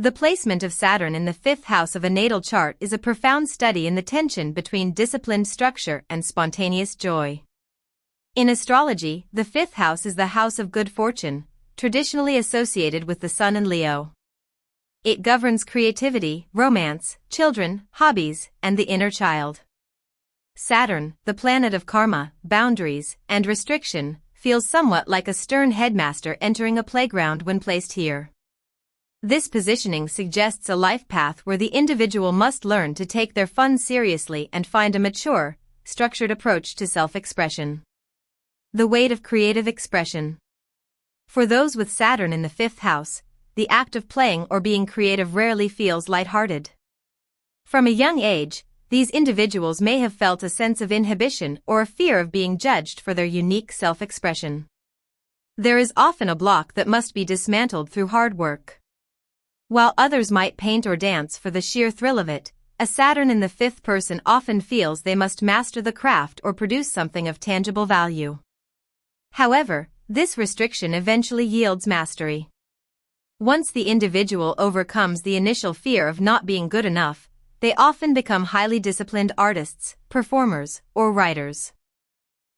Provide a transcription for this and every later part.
The placement of Saturn in the fifth house of a natal chart is a profound study in the tension between disciplined structure and spontaneous joy. In astrology, the fifth house is the house of good fortune, traditionally associated with the Sun and Leo. It governs creativity, romance, children, hobbies, and the inner child. Saturn, the planet of karma, boundaries, and restriction, feels somewhat like a stern headmaster entering a playground when placed here. This positioning suggests a life path where the individual must learn to take their fun seriously and find a mature, structured approach to self-expression. The weight of creative expression. For those with Saturn in the fifth house, the act of playing or being creative rarely feels lighthearted. From a young age, these individuals may have felt a sense of inhibition or a fear of being judged for their unique self-expression. There is often a block that must be dismantled through hard work. While others might paint or dance for the sheer thrill of it, a Saturn in the fifth person often feels they must master the craft or produce something of tangible value. However, this restriction eventually yields mastery. Once the individual overcomes the initial fear of not being good enough, they often become highly disciplined artists, performers, or writers.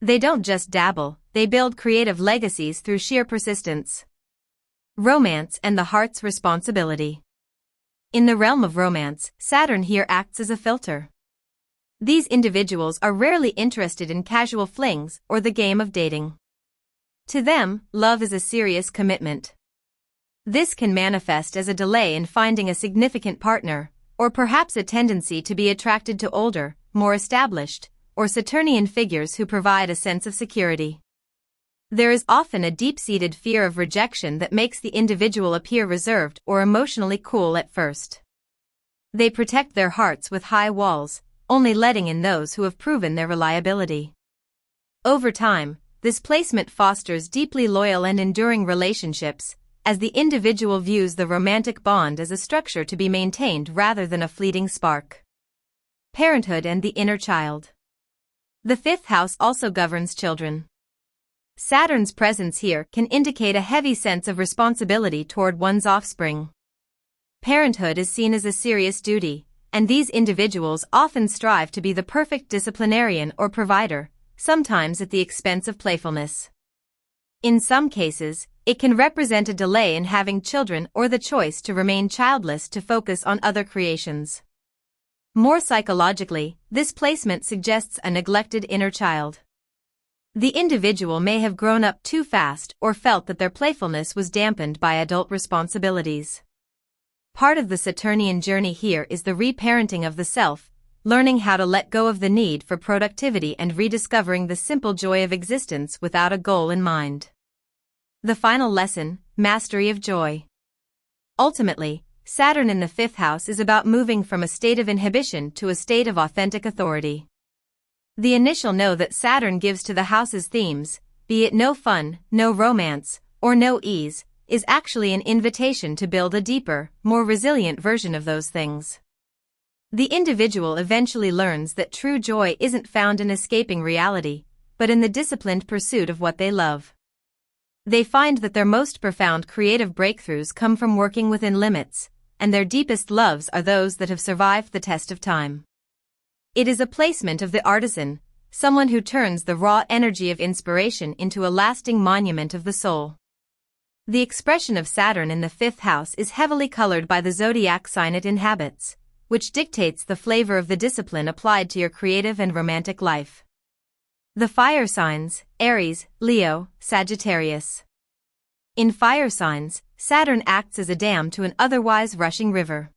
They don't just dabble, they build creative legacies through sheer persistence. Romance and the heart's responsibility. In the realm of romance, Saturn here acts as a filter. These individuals are rarely interested in casual flings or the game of dating. To them, love is a serious commitment. This can manifest as a delay in finding a significant partner, or perhaps a tendency to be attracted to older, more established, or Saturnian figures who provide a sense of security. There is often a deep-seated fear of rejection that makes the individual appear reserved or emotionally cool at first. They protect their hearts with high walls, only letting in those who have proven their reliability. Over time, this placement fosters deeply loyal and enduring relationships, as the individual views the romantic bond as a structure to be maintained rather than a fleeting spark. Parenthood and the inner child. The fifth house also governs children. Saturn's presence here can indicate a heavy sense of responsibility toward one's offspring. Parenthood is seen as a serious duty, and these individuals often strive to be the perfect disciplinarian or provider, sometimes at the expense of playfulness. In some cases, it can represent a delay in having children or the choice to remain childless to focus on other creations. More psychologically, this placement suggests a neglected inner child. The individual may have grown up too fast or felt that their playfulness was dampened by adult responsibilities. Part of the Saturnian journey here is the reparenting of the self, learning how to let go of the need for productivity and rediscovering the simple joy of existence without a goal in mind. The final lesson, mastery of joy. Ultimately, Saturn in the fifth house is about moving from a state of inhibition to a state of authentic authority. The initial no that Saturn gives to the house's themes, be it no fun, no romance, or no ease, is actually an invitation to build a deeper, more resilient version of those things. The individual eventually learns that true joy isn't found in escaping reality, but in the disciplined pursuit of what they love. They find that their most profound creative breakthroughs come from working within limits, and their deepest loves are those that have survived the test of time. It is a placement of the artisan, someone who turns the raw energy of inspiration into a lasting monument of the soul. The expression of Saturn in the fifth house is heavily colored by the zodiac sign it inhabits, which dictates the flavor of the discipline applied to your creative and romantic life. The fire signs, Aries, Leo, Sagittarius. In fire signs, Saturn acts as a dam to an otherwise rushing river.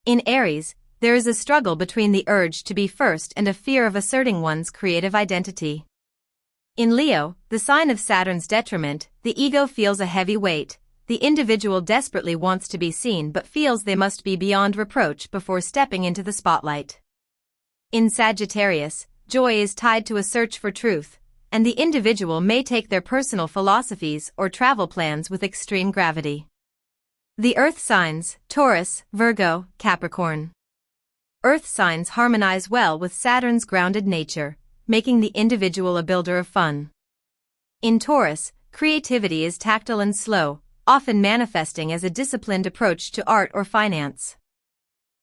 In Aries, there is a struggle between the urge to be first and a fear of asserting one's creative identity. In Leo, the sign of Saturn's detriment, the ego feels a heavy weight. The individual desperately wants to be seen but feels they must be beyond reproach before stepping into the spotlight. In Sagittarius, joy is tied to a search for truth, and the individual may take their personal philosophies or travel plans with extreme gravity. The earth signs, Taurus, Virgo, Capricorn. Earth signs harmonize well with Saturn's grounded nature, making the individual a builder of fun. In Taurus, creativity is tactile and slow, often manifesting as a disciplined approach to art or finance.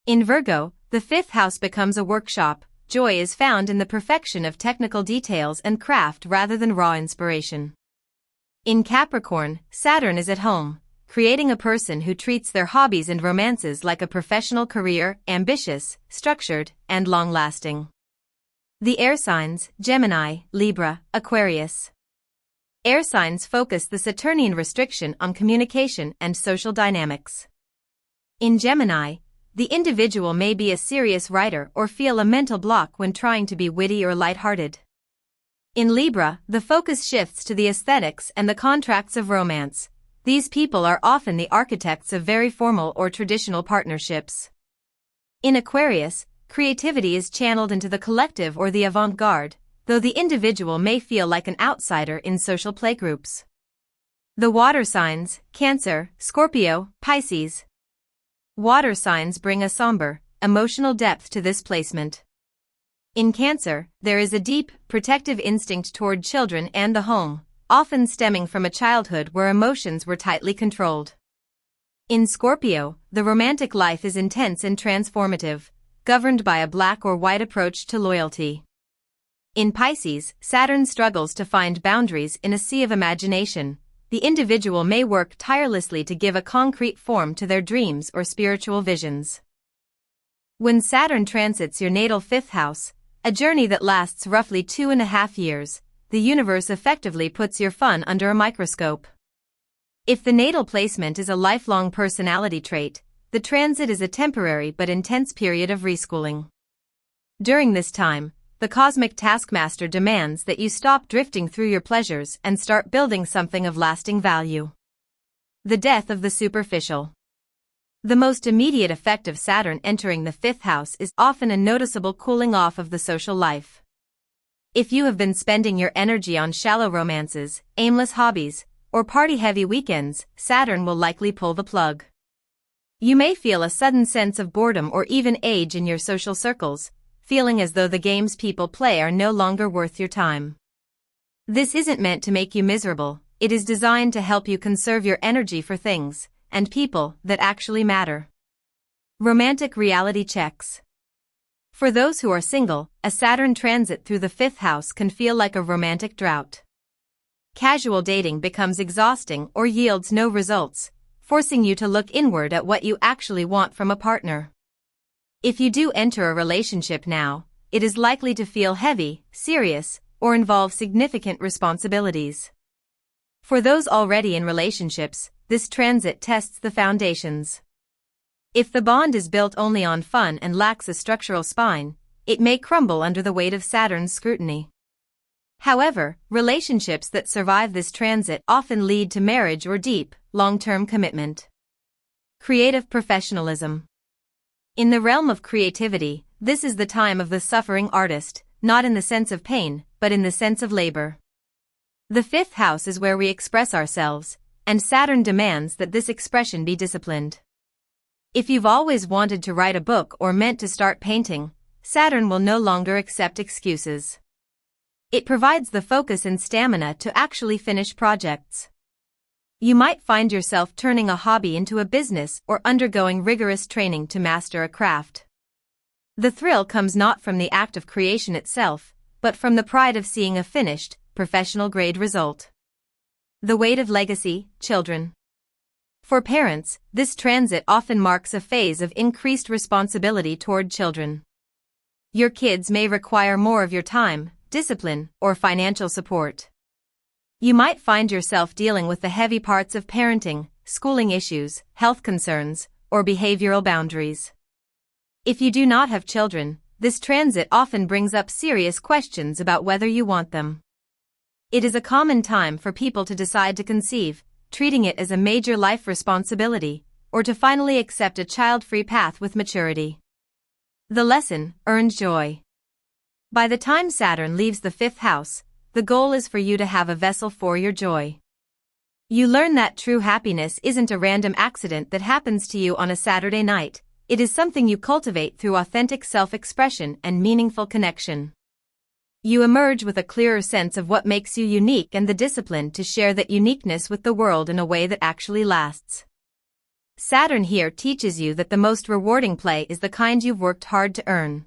In Virgo, the fifth house becomes a workshop. Joy is found in the perfection of technical details and craft rather than raw inspiration. In Capricorn, Saturn is at home, creating a person who treats their hobbies and romances like a professional career, ambitious, structured, and long-lasting. The air signs, Gemini, Libra, Aquarius. Air signs focus the Saturnian restriction on communication and social dynamics. In Gemini, the individual may be a serious writer or feel a mental block when trying to be witty or lighthearted. In Libra, the focus shifts to the aesthetics and the contracts of romance. These people are often the architects of very formal or traditional partnerships. In Aquarius, creativity is channeled into the collective or the avant-garde, though the individual may feel like an outsider in social playgroups. The water signs, Cancer, Scorpio, Pisces. Water signs bring a somber, emotional depth to this placement. In Cancer, there is a deep, protective instinct toward children and the home, often stemming from a childhood where emotions were tightly controlled. In Scorpio, the romantic life is intense and transformative, governed by a black or white approach to loyalty. In Pisces, Saturn struggles to find boundaries in a sea of imagination. The individual may work tirelessly to give a concrete form to their dreams or spiritual visions. When Saturn transits your natal fifth house, a journey that lasts roughly 2.5 years, the universe effectively puts your fun under a microscope. If the natal placement is a lifelong personality trait, the transit is a temporary but intense period of reschooling. During this time, the cosmic taskmaster demands that you stop drifting through your pleasures and start building something of lasting value. The death of the superficial. The most immediate effect of Saturn entering the fifth house is often a noticeable cooling off of the social life. If you have been spending your energy on shallow romances, aimless hobbies, or party-heavy weekends, Saturn will likely pull the plug. You may feel a sudden sense of boredom or even age in your social circles, feeling as though the games people play are no longer worth your time. This isn't meant to make you miserable, it is designed to help you conserve your energy for things and people that actually matter. Romantic reality checks. For those who are single, a Saturn transit through the fifth house can feel like a romantic drought. Casual dating becomes exhausting or yields no results, forcing you to look inward at what you actually want from a partner. If you do enter a relationship now, it is likely to feel heavy, serious, or involve significant responsibilities. For those already in relationships, this transit tests the foundations. If the bond is built only on fun and lacks a structural spine, it may crumble under the weight of Saturn's scrutiny. However, relationships that survive this transit often lead to marriage or deep, long-term commitment. Creative professionalism. In the realm of creativity, this is the time of the suffering artist, not in the sense of pain, but in the sense of labor. The fifth house is where we express ourselves, and Saturn demands that this expression be disciplined. If you've always wanted to write a book or meant to start painting, Saturn will no longer accept excuses. It provides the focus and stamina to actually finish projects. You might find yourself turning a hobby into a business or undergoing rigorous training to master a craft. The thrill comes not from the act of creation itself, but from the pride of seeing a finished, professional-grade result. The weight of legacy, children. For parents, this transit often marks a phase of increased responsibility toward children. Your kids may require more of your time, discipline, or financial support. You might find yourself dealing with the heavy parts of parenting, schooling issues, health concerns, or behavioral boundaries. If you do not have children, this transit often brings up serious questions about whether you want them. It is a common time for people to decide to conceive, treating it as a major life responsibility, or to finally accept a child-free path with maturity. The lesson, earned joy. By the time Saturn leaves the fifth house, the goal is for you to have a vessel for your joy. You learn that true happiness isn't a random accident that happens to you on a Saturday night, it is something you cultivate through authentic self-expression and meaningful connection. You emerge with a clearer sense of what makes you unique and the discipline to share that uniqueness with the world in a way that actually lasts. Saturn here teaches you that the most rewarding play is the kind you've worked hard to earn.